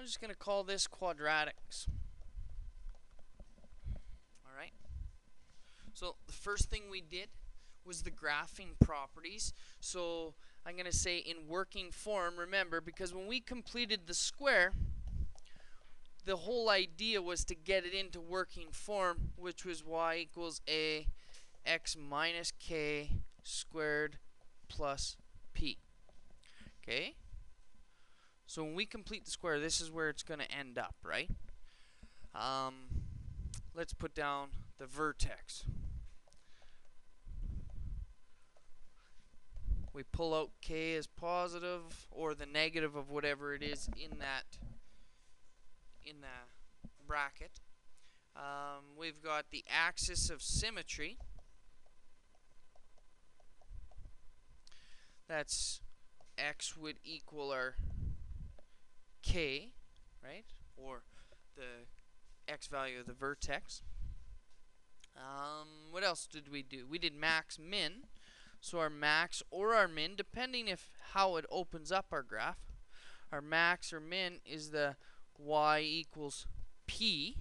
I'm just going to call this quadratics. Alright. So the first thing we did was the graphing properties. So I'm going to say in working form, remember, because when we completed the square, the whole idea was to get it into working form, which was y equals a x minus k squared plus p. Okay? So when we complete the square, this is where it's going to end up, right? Let's put down the vertex. We pull out k as positive or the negative of whatever it is in the bracket. We've got the axis of symmetry. That's x would equal our k, right? Or the x value of the vertex. What else did we do? We did max min. So our max or our min, depending if how it opens up our graph, our max or min is the y equals p,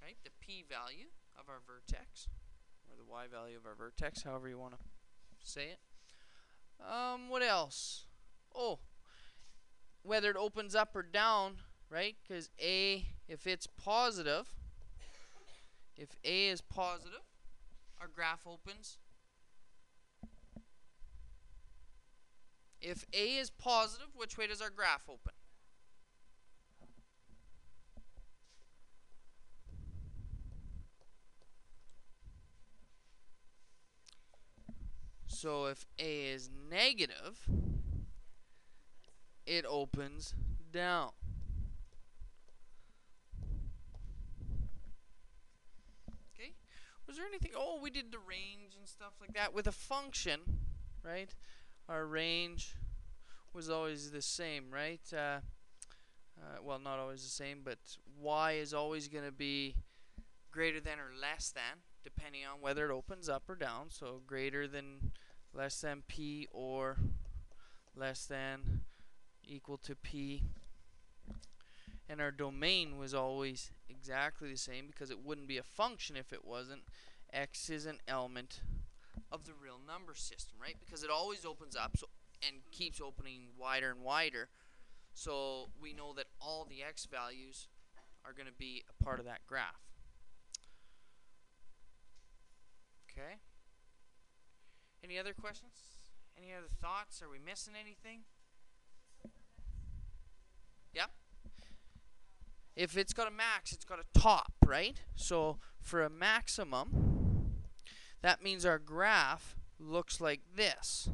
right? The p value of our vertex, or the y value of our vertex, however you want to say it. What else? Oh, whether it opens up or down, right? Because a, if it's positive, if a is positive, our graph opens. If a is positive, which way does our graph open? So if a is negative, it opens down. Okay? Was there anything? Oh, we did the range and stuff like that with a function, right? Our range was always the same, right? Well, not always the same, but y is always going to be greater than or less than, depending on whether it opens up or down. So greater than, less than p, or less than, equal to p. And our domain was always exactly the same because it wouldn't be a function if it wasn't. X is an element of the real number system, right? Because it always opens up and keeps opening wider and wider. So we know that all the x values are going to be a part of that graph. Okay? Any other questions? Any other thoughts? Are we missing anything? Yep. If it's got a max, it's got a top, right? So for a maximum, that means our graph looks like this,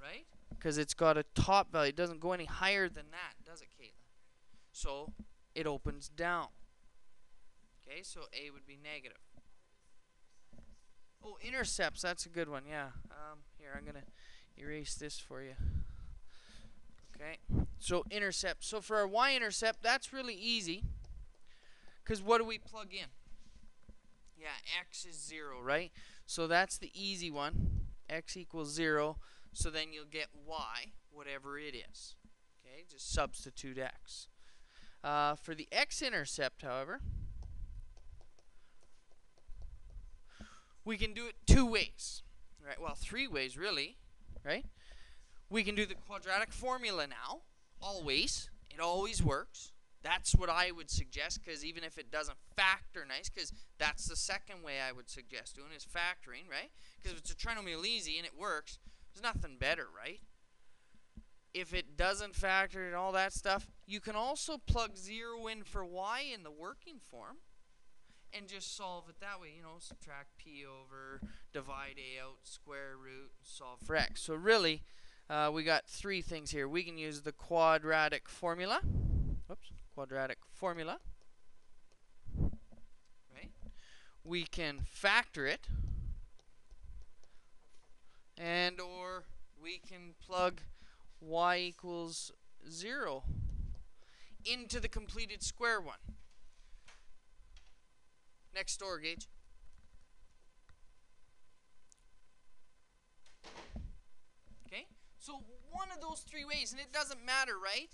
right? Because it's got a top value. It doesn't go any higher than that, does it, Caitlin? So it opens down. Okay, so A would be negative. Oh, intercepts, that's a good one, yeah. Here, I'm going to erase this for you. Okay, so intercept. So for our y-intercept, that's really easy. Because what do we plug in? Yeah, x is 0, right? So that's the easy one. X equals 0. So then you'll get y, whatever it is. Okay, just substitute x. For the x-intercept, however, we can do it two ways. Right? Well, three ways, really. Right? We can do the quadratic formula now. Always. It always works. That's what I would suggest, because even if it doesn't factor nice, because that's the second way I would suggest doing is factoring, right? Because if it's a trinomial easy and it works, there's nothing better, right? If it doesn't factor and all that stuff, you can also plug 0 in for y in the working form and just solve it that way. You know, subtract p over, divide a out, square root, solve for x. So really, we got three things here. We can use the quadratic formula. Whoops, quadratic formula. Right? We can factor it, and or we can plug y equals 0 into the completed square one. Next door, Gage. Okay, so one of those three ways, and it doesn't matter, right?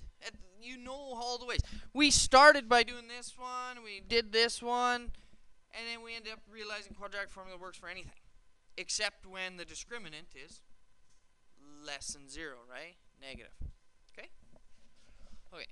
You know all the ways. We started by doing this one, we did this one, and then we ended up realizing quadratic formula works for anything, except when the discriminant is less than 0, right? Negative. Okay? Okay.